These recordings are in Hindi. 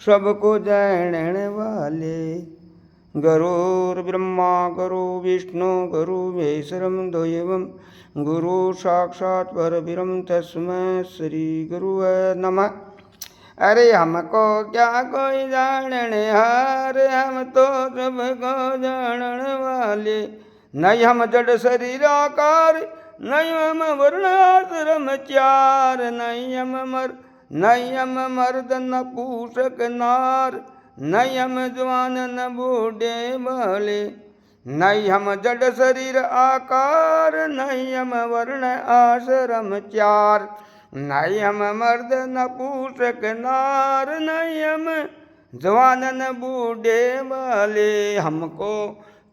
सबको जानने वाले। गुरुर्ब्रह्मा गुरु विष्णु गुरु महेश्वरम द्वयम् गुरु साक्षात् परब्रह्म तस्मै श्री गुरुवे नमः। अरे हमको क्या कोई जानने हार, हम तो सबको जानने वाले। नहीं हम जड़ शरीर आकार, नहीं हम वर्ण आश्रम चार, नहीं हम मर्द न पूषक नार, नहीं हम जवान न बूढ़े बाले। नहीं हम जड़ शरीर आकार, नहीं हम वर्ण आश्रम चार, नहीं हम मर्द न पूषक नार, नहीं हम जवान न बूढ़े वाले। हमको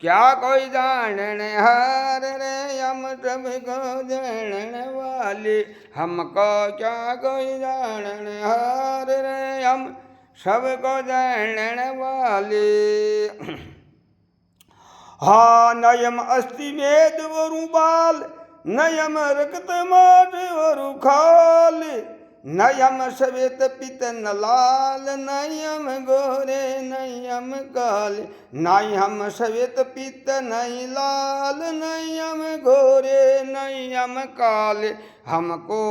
क्या कोई जानने हार रे, हम सबको जानने वाले। हमको क्या कोई जानने हार रे, हम सबको जानने वाले। हाँ नयम अस्थि मेद वरु बाल, नयम रक्त माट वरु खाल, नयम श्वेत पित न लाल, नयम गोरे नयम काल। नयम श्वेत पित नहीं लाल, नयम गोरे नयम काल। हमको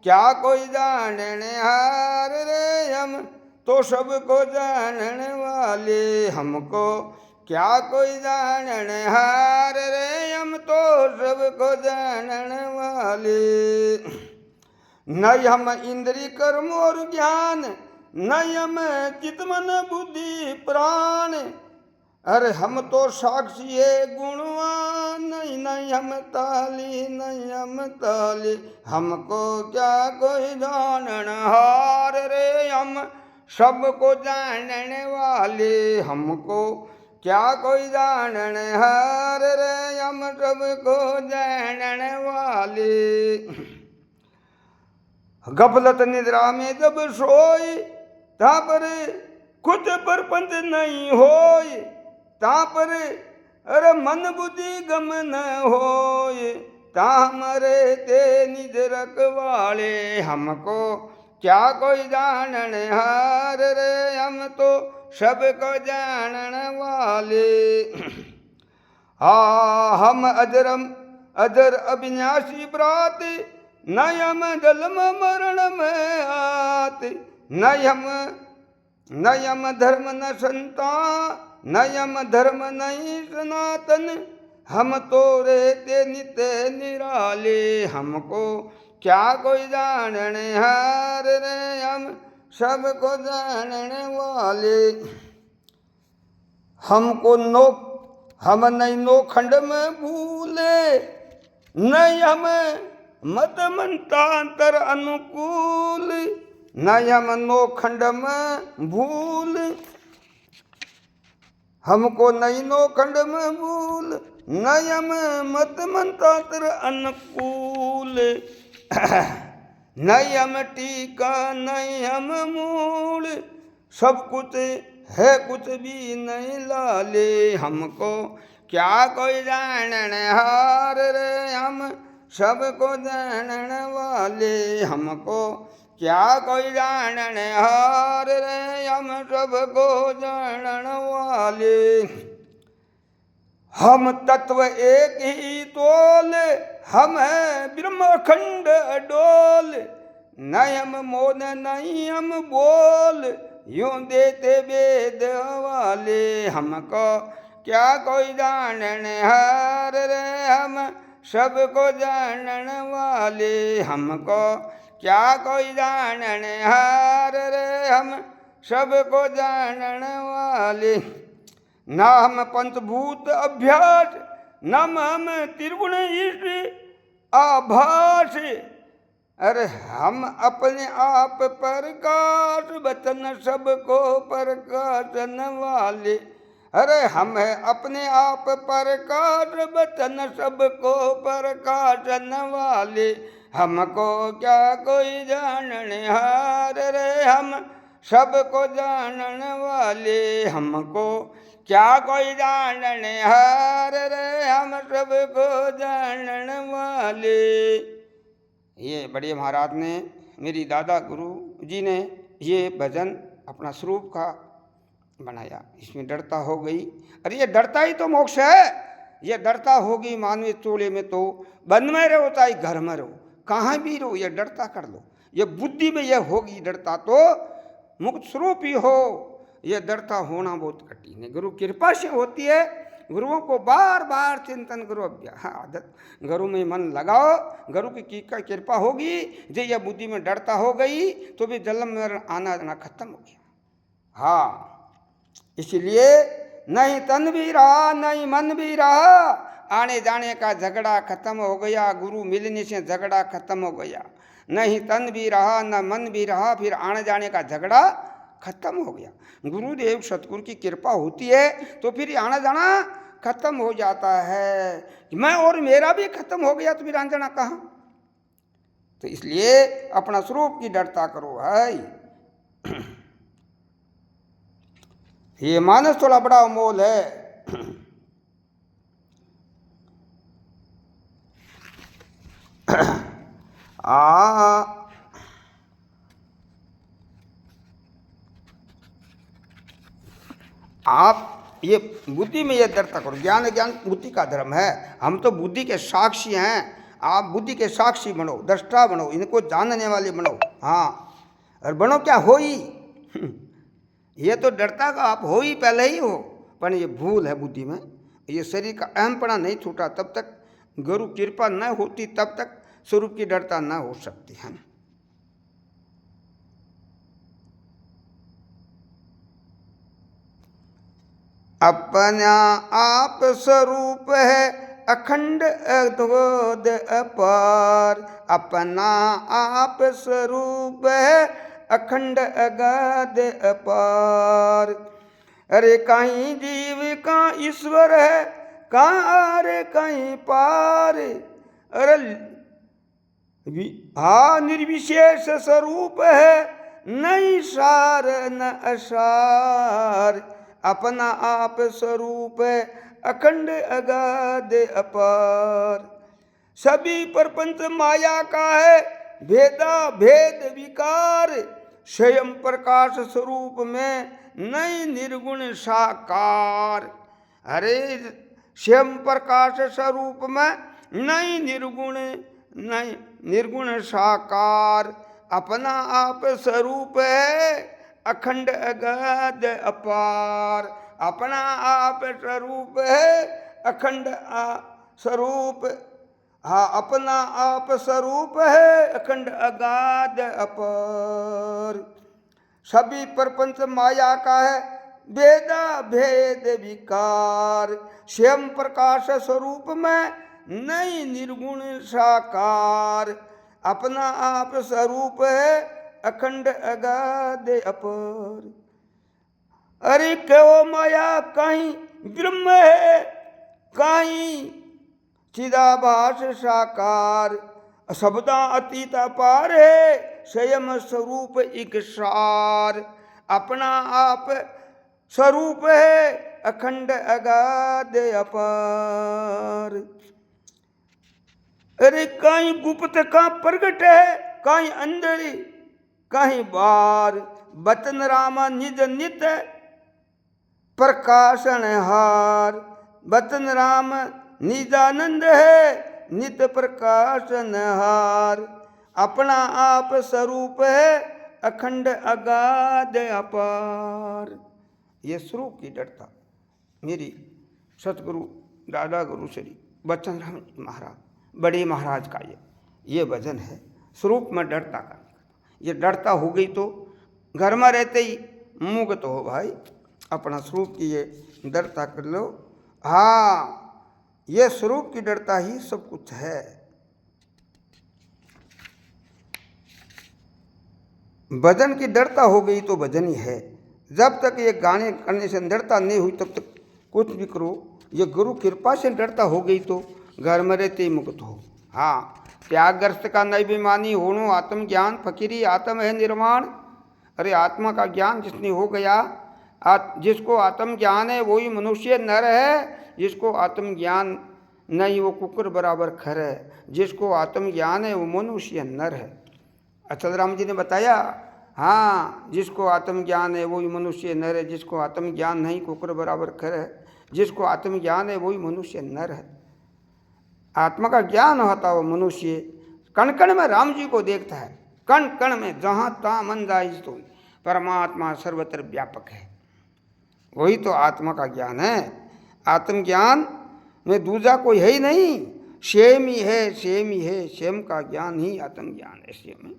क्या कोई जानने हार रे, हम तो सबको जानने वाले। हमको क्या कोई जानने हार रे, हम तो सबको जानने वाले। नहीं हम इंद्रिय कर्म और ज्ञान, नहीं हम चित मन बुद्धि प्राण। अरे हम तो साक्षी है गुणवान, नहीं हम ताली नहीं हम ताली। हमको क्या कोई जानने हार रे, हम सबको जानने वाले। हमको क्या कोई जानने हार रे, हम सबको जानने वाले। गफलत निद्रा में जब सोए, ता पर कुछ परपंच नहीं होए, ता पर अरे मन बुद्धि गम न होए, ता हमारे ते निज रखवाले। हमको क्या कोई जानने हार रे, हम तो सबको जानने वाले। हाँ हम अजर अविनाशी ब्रात, नयम जन्म मरण में आते। नयम धर्म न संतान, नयम धर्म नहीं सनातन, हम तो रहते नित्य निराले। हमको क्या कोई जानने हार रे, हम सबको जानने वाले। हम नहीं नो खंड में भूले, नहीं हम मत मंतांतर अनुकूल, नहीं हम नो खंड में भूल। हमको नहीं नो खंड में भूल, नहीं हम मत मंतांतर अनुकूल। नहीं हम टीका नहीं हम मूल, सब कुछ है कुछ भी नहीं लाले। हमको क्या कोई जानने हार रे, हम सबको जानने वाले। हमको क्या कोई जानने हार रे, हम सबको जानने वाले। हम तत्व एक ही तोल, हम है ब्रह्मखंड अडोल। नहीं हम मौन नहीं हम बोल, यूं देते वेद वाले। हमको क्या कोई जानने हार रे, हम सबको जानने वाले। हमको क्या कोई जानने हार रे, हम सबको जानने वाले। ना हम पंचभूत अभ्यास, न हम त्रिगुण ईश आभास। अरे हम अपने आप प्रकाश, वचन सबको प्रकाशन वाले। अरे हम है अपने आप प्रकाश, वचन सबको प्रकाशन वाले। हमको क्या कोई जानने हार रे, हम सबको जानने वाले। हमको क्या कोई जानने हार रे, हम सबको जानने वाले। ये बड़े महाराज ने, मेरी दादा गुरु जी ने ये भजन अपना स्वरूप का बनाया, इसमें डरता हो गई। अरे ये डरता ही तो मोक्ष है। ये डरता होगी मानवीय चोले में तो वन में रहो चाहे घर में रहो, कहाँ भी रहो, ये डरता कर लो। ये बुद्धि में यह होगी डरता तो मुक्त स्वरूप ही हो। यह डरता होना बहुत कठिन है, गुरु कृपा से होती है। गुरुओं को बार बार चिंतन करो, अभ्यास आदत गुरु में मन लगाओ, गुरु की कृपा होगी। जो यह बुद्धि में डरता हो गई तो भी जन्म मरण आना जाना खत्म हो गया। हाँ, इसलिए नहीं तन भी रहा नहीं मन भी रहा, आने जाने का झगड़ा खत्म हो गया, गुरु मिलने से झगड़ा खत्म हो गया। नहीं तन भी रहा न मन भी रहा, फिर आने जाने का झगड़ा खत्म हो गया। गुरुदेव सतगुरु की कृपा होती है तो फिर आना जाना खत्म हो जाता है। मैं और मेरा भी खत्म हो गया तो फिर आना जाना कहाँ। तो इसलिए अपना स्वरूप की डरता करो भाई। ये मानस थोड़ा बड़ा अमोल है। आप ये बुद्धि में ये डरता करो। ज्ञान ज्ञान बुद्धि का धर्म है। हम तो बुद्धि के साक्षी हैं, आप बुद्धि के साक्षी बनो, दृष्टा बनो, इनको जानने वाले बनो। हाँ, और बनो क्या हो ही। ये तो डरता का आप हो ही पहले ही हो, पर ये भूल है बुद्धि में। ये शरीर का अहमपना नहीं छूटा तब तक, गुरु कृपा न होती तब तक स्वरूप की डरता न हो सकती है। अपना आप स्वरूप है अखंड अद्भुत अपार, अपना आप स्वरूप है अखंड अगाध अपार। अरे कहीं जीव का ईश्वर है, अरे कहीं पार। अरे हाँ, निर्विशेष स्वरूप है, नहीं सार न असार। अपना आप स्वरूप है अखंड अगाध अपार। सभी प्रपंच माया का है भेदा भेद विकार, स्वयं प्रकाश स्वरूप में नहीं निर्गुण साकार। अरे स्वयं प्रकाश स्वरूप में नहीं निर्गुण साकार। अपना आप स्वरूप है अखंड अगाध अपार। अपना आप स्वरूप है अखंड स्वरूप, हाँ, अपना आप स्वरूप है अखंड अगाध अपार। सभी प्रपंच माया का है भेदा भेद विकार, स्वयं प्रकाश स्वरूप में नहीं निर्गुण साकार। अपना आप स्वरूप है अखंड अगाध अपार। अरे क्यों माया कहीं ब्रह्म है, कहीं चिदाभास साकार। शब्दा अतीत अपार है, स्वयं स्वरूप एक सार। अपना आप स्वरूप है अखंड अगाध अपार। अरे कहीं गुप्त का प्रगट है, कहीं अंदर कहीं बार। बचन राम निज नित प्रकाशन हार। बचन राम निजानंद है नित प्रकाशन हार। अपना आप स्वरूप है अखंड अगाध अपार। ये स्वरूप की डरता मेरी सतगुरु दादा गुरु श्री बचन राम महाराज बड़े महाराज का ये भजन है। स्वरूप में डरता का, ये डरता हो गई तो घर में रहते ही मुक्त हो भाई। अपना स्वरूप की ये डरता कर लो। हाँ, ये स्वरूप की डरता ही सब कुछ है। भजन की डरता हो गई तो भजन ही है। जब तक ये गाने करने से डरता नहीं हुई तब तक कुछ भी करो। ये गुरु कृपा से डरता हो गई तो घर में रहते ही मुक्त हो। हाँ, त्यागग्रस्त का नैभिमानी होनो आत्मज्ञान फकीरी आत्म है निर्माण। अरे आत्मा का ज्ञान जिसने हो गया, जिसको आत्मज्ञान है वही मनुष्य नर है। जिसको आत्मज्ञान नहीं वो कुकुर बराबर खर है। जिसको आत्मज्ञान है वो मनुष्य नर है। अचल राम जी ने बताया हाँ, जिसको आत्मज्ञान है वही मनुष्य नर है, जिसको आत्मज्ञान नहीं कुकर बराबर खर है। जिसको आत्मज्ञान है वही मनुष्य नर है। आत्मा का ज्ञान होता वो मनुष्य कण कण में राम जी को देखता है, कण कण में जहाँ तहाँ मन जाए तो परमात्मा सर्वत्र व्यापक है। वही तो आत्मा का ज्ञान है। आत्मज्ञान में दूसरा कोई है ही नहीं, सेम ही है, सेम ही है। सेम का ज्ञान ही आत्मज्ञान है। सेम है।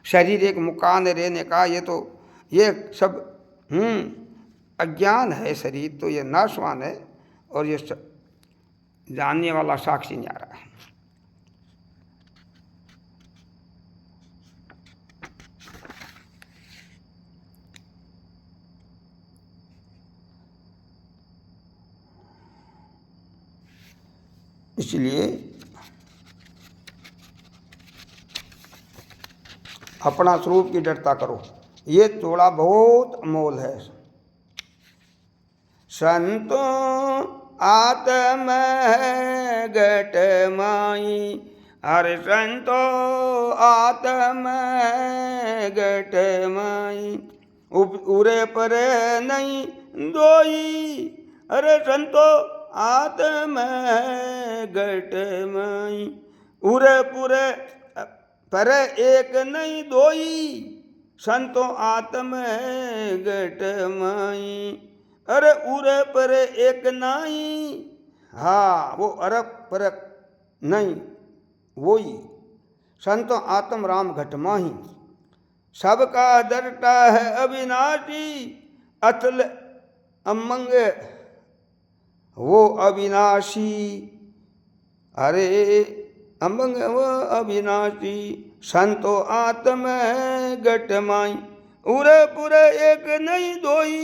शरीर एक मुकान रहने का ये सब अज्ञान है। शरीर तो ये नाशवान है और ये सब जानने वाला साक्षी न्यारा है। इसलिए अपना स्वरूप की डरता करो। ये थोड़ा बहुत अमोल है। संतो आत्म घट माई, अरे संतो आत्म घट माई, उरे पर नहीं दोई, अरे संतो आत्म घट माई, उरे पुरे पर एक नहीं दोई, संतो आत्म घट माई, अरे उरे पर एक नहीं। हाँ, वो अरब परक नहीं वही संतो आत्म राम घट माही। सबका दरटा है अविनाशी, अतल अमंग वो अविनाशी, अरे अमंग वो अविनाशी, संतो आत्म घट माई, उरे पुरे एक नहीं दोई,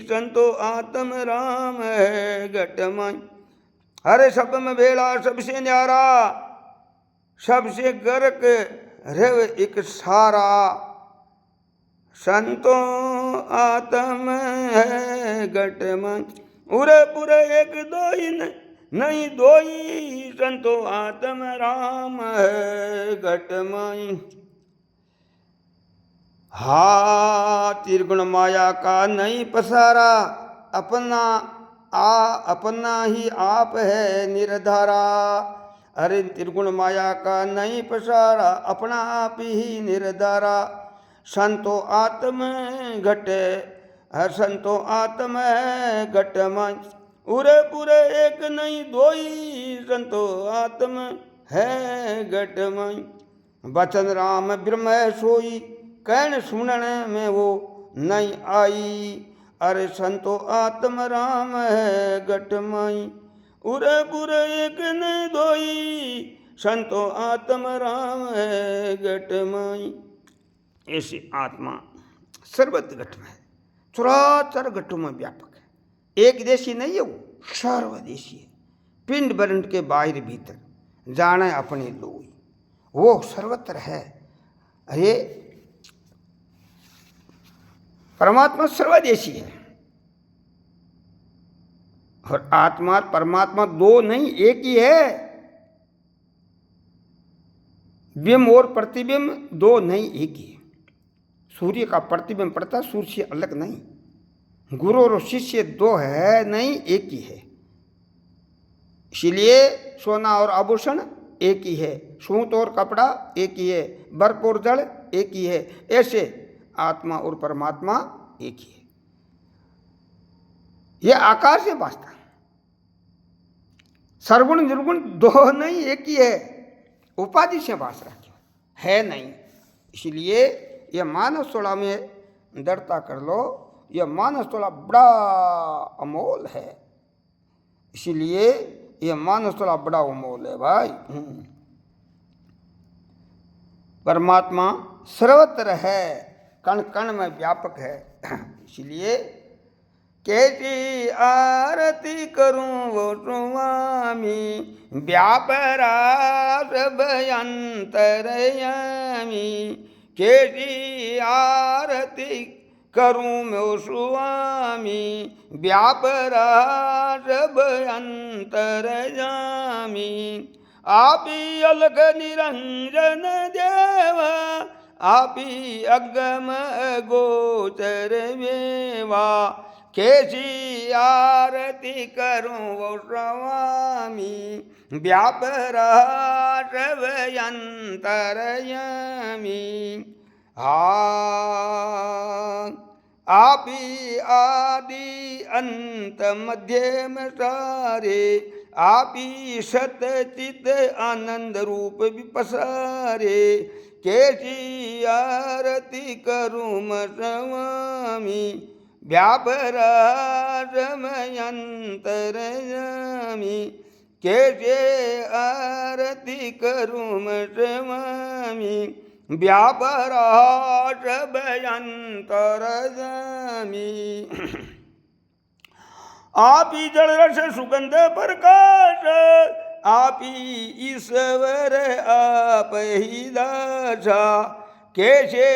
संतो आत्म राम है घट माई। अरे सब में भेड़ा सबसे न्यारा, सबसे गर्क रेव एक सारा, संतो आत्म है घट माई, उरे पुरे एक दोई नहीं दोई, संतो आत्म राम है घट माई। हा, त्रिगुण माया का नहीं पसारा, अपना ही आप है निर्धारा। अरे त्रिगुण माया का नहीं पसारा, अपना आप ही निर्धारा। संतो आत्म घट, संतो आत्म घट माई, उरे पुरे एक नहीं दोई, संतो आत्म है घट माई। बचन राम ब्रह्म सोई, कहन सुनन में वो नहीं आई, अरे संतो आत्म राम है घट माई, उरे पुरे एक नहीं दोई, संतो आत्म राम है घट माई। ऐसी आत्मा सर्वत्र घट में है, चराचर घटों में व्यापक है। एक देशी नहीं है, वो सर्वदेशी है। पिंड बरंड के बाहर भीतर जाने अपने लोई, वो सर्वत्र है। अरे परमात्मा सर्वदेशी है और आत्मा परमात्मा दो नहीं एक ही है। बिंब और प्रतिबिंब दो नहीं एक ही है। सूर्य का प्रतिबिंब पड़ता सूर्य से अलग नहीं। गुरु और शिष्य दो है नहीं एक ही है। इसीलिए सोना और आभूषण एक ही है, सूत और कपड़ा एक ही है, बर्फ और जल एक ही है। ऐसे आत्मा और परमात्मा एक ही है। यह आकार से वास्ता, सर्वगुण निर्गुण दो नहीं एक ही है। उपाधि से वास रखे है नहीं। इसलिए यह मानस थोड़ा में दृढ़ता कर लो, यह मानस थोड़ा बड़ा अमोल है। इसीलिए यह मानस थोड़ा बड़ा अमोल है भाई। परमात्मा सर्वत्र है, कण कण में व्यापक है। इसलिए कैसी आरती करूं वो स्वामी, व्यापरास भयंतरयामी। कैसी आरती करूं मैं स्वामी, व्यापरास भयंतरयामी। आप ही अलग निरंजन देव, आपी अगम गोचर वेवा कैसी आरती करूं वो स्वामी व्यापराट अंतरयामी आपी आदि अंत मध्यम सारे आपी सतचित आनंद रूप विपसारे कैसी आरती करूं मैं स्वामी व्यापराजमयंतरयामी कैसे आरती करूं मैं स्वामी व्यापराजमयंतरयामी आप ही जल रस सुगंध प्रकाश आप ही ईश्वर आप ही दासा कैसे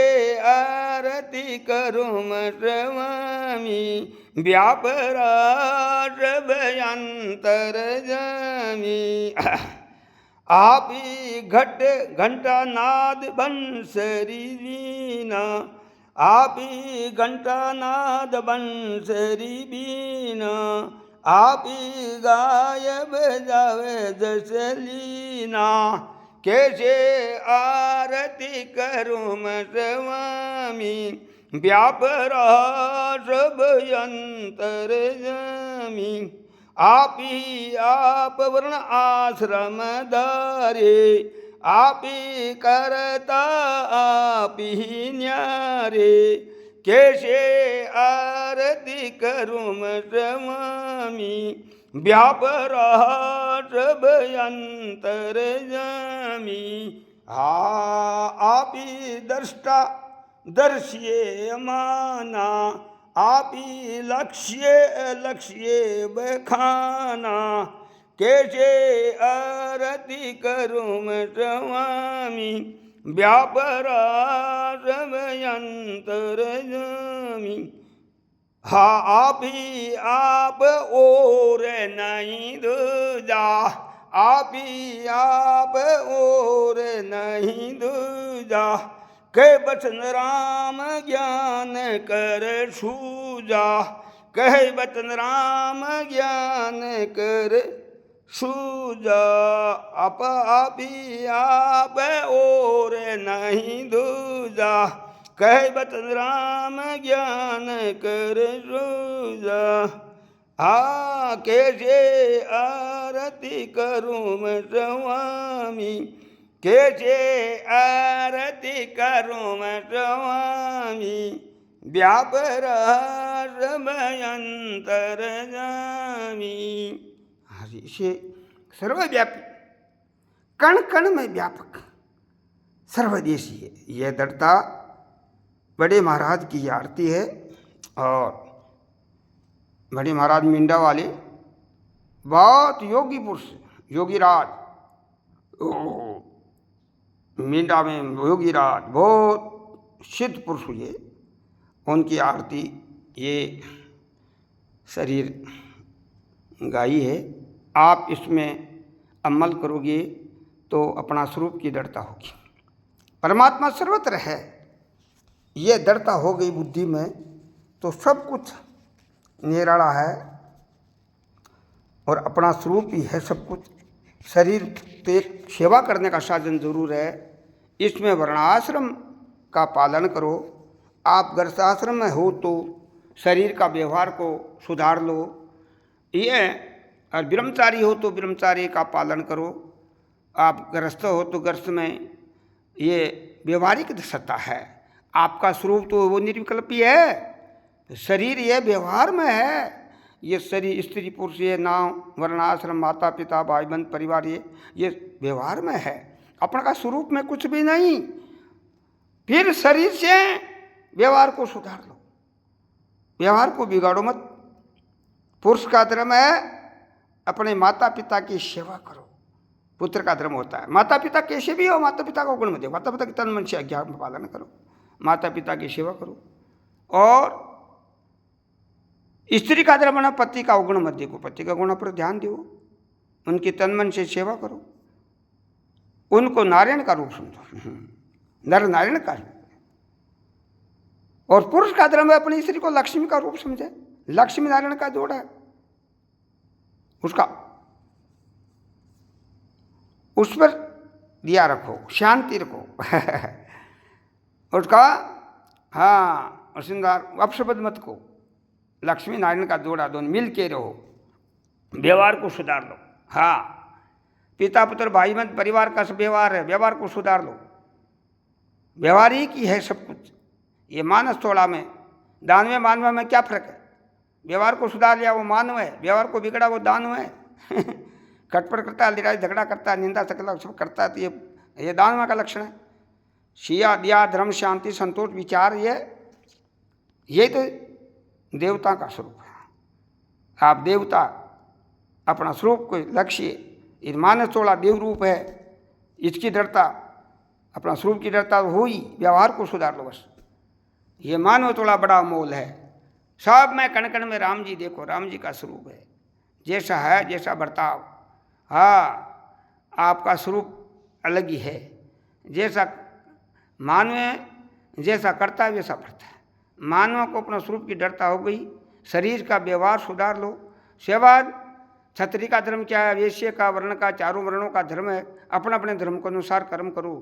आरती करूं मैं स्वामी व्यापराजमयंतरयामी आप ही घंटा नाद बंसरी वीणा आप ही घंटा नाद बंसरी बीना आप ही गाय बजावे जसलीना कैसे आरती करूं मैं स्वामी व्यापराजमयंतरयामी आप ही आप वर्ण आश्रम धारे आप ही करता आप ही न्यारे कैसे आरती करूं मैं स्वामी व्यापराजमयंतरयामी आप ही दृष्टा दर्शिये माना आप ही लक्ष्य बखाना कैसे आरती करूं मैं स्वामी व्यापराजमयंतरयामी आप ही आप और नहीं दूजा आप ही आप और नहीं दूजा के बचन राम ज्ञान कर सूजा कहे बचन राम ज्ञान कर सूजा आप ही आप और नहीं दूजा कहे बचन राम ज्ञान कर सूजा कैसे आरती करूं मैं स्वामी कैसे आरती करूं मैं स्वामी व्यापराजमयंतरयामी। से सर्वव्यापी कण कण में व्यापक सर्वदेशी है। यह दृढ़ता बड़े महाराज की आरती है। और बड़े महाराज मिंडा वाले बहुत योगी पुरुष योगीराज मिंडा में योगीराज बहुत सिद्ध पुरुष हुए। उनकी आरती ये शरीर गाई है। आप इसमें अमल करोगे तो अपना स्वरूप की दृढ़ता होगी। परमात्मा सर्वत्र है। ये दृढ़ता हो गई बुद्धि में तो सब कुछ निराला है और अपना स्वरूप ही है सब कुछ। शरीर तो एक सेवा करने का साधन जरूर है। इसमें वर्णाश्रम का पालन करो। आप गृहस्थाश्रम में हो तो शरीर का व्यवहार को सुधार लो। ये और ब्रह्मचारी हो तो ब्रह्मचारी का पालन करो। आप गृहस्थ हो तो गृहस्थ में ये व्यवहारिक सत्ता है। आपका स्वरूप तो वो निर्विकल्पी है। शरीर ये व्यवहार में है। ये शरीर स्त्री पुरुष ये नाम वर्णाश्रम माता पिता भाई बंधु परिवार ये व्यवहार में है। अपना का स्वरूप में कुछ भी नहीं। फिर शरीर से व्यवहार को सुधार लो। व्यवहार को बिगाड़ो मत। पुरुष का धर्म है अपने माता पिता की सेवा करो। पुत्र का धर्म होता है माता पिता कैसे भी हो माता पिता का गुण मत देखो। माता पिता के तन मन से आज्ञा का पालन करो। माता पिता की सेवा करो। और स्त्री का धर्म ना पति का अवगुण मत देखो। पति का गुण पर ध्यान दो। उनकी तन मन से सेवा करो। उनको नारायण का रूप समझो। नर नारायण का और पुरुष का धर्म है अपनी स्त्री को लक्ष्मी का रूप समझे, लक्ष्मी नारायण का जोड़ है उसका, उस पर दिया रखो, शांति रखो उसका। हाँ, और श्रृंगार अपशब्द मत को, लक्ष्मी नारायण का जोड़ा, दोनों मिल के रहो, व्यवहार को सुधार लो। हाँ, पिता पुत्र भाई बहन परिवार का सब व्यवहार है, व्यवहार को सुधार लो। व्यवहारिक ही है सब कुछ। ये मानस थोड़ा में, दानव मानव में क्या फर्क है? व्यवहार को सुधार लिया वो मानव है, व्यवहार को बिगड़ा वो दानव है खटपट करता है, लड़ाई झगड़ा करता है, निंदा सकला सब करता है, तो ये दानव का लक्षण है। शिया दिया धर्म शांति संतोष विचार, ये तो देवता का स्वरूप है। आप देवता अपना स्वरूप को लक्ष्य, इस मानस थोड़ा देव रूप है, इसकी डरता, अपना स्वरूप की डरता हो ही, व्यवहार को सुधार लो बस। ये मानव थोड़ा बड़ा मोल है, सब में कण कण में राम जी देखो, राम जी का स्वरूप है, जैसा है जैसा बर्ताव। हाँ, आपका स्वरूप अलग ही है, जैसा मानव जैसा करता है वैसा बढ़ता है। मानव को अपना स्वरूप की डरता हो गई, शरीर का व्यवहार सुधार लो। सेवा क्षत्रिय का धर्म क्या है, वैश्य का, वर्ण का, चारों वर्णों का धर्म है, अपने अपने धर्म के अनुसार कर्म करो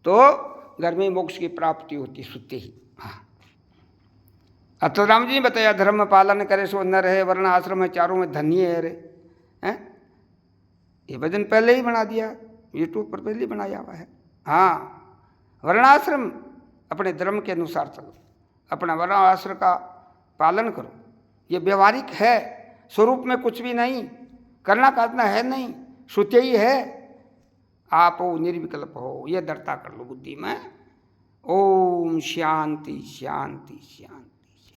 तो घर में मोक्ष की प्राप्ति होती सुनते ही। हाँ, अब तो राम जी ने बताया धर्म पालन करे सो न रहे, वर्ण आश्रम है चारों में धन्य है रे। हैं, ये भजन पहले ही बना दिया, यूट्यूब पर पहले ही बनाया हुआ है। हाँ, वर्णाश्रम अपने धर्म के अनुसार चलो, अपना वर्णाश्रम का पालन करो। ये व्यवहारिक है, स्वरूप में कुछ भी नहीं, करना काटना है नहीं, श्रुत्य ही है। आप हो निर्विकल्प हो, ये दृढ़ता कर लो बुद्धि में। ओम शांति शांति शांति।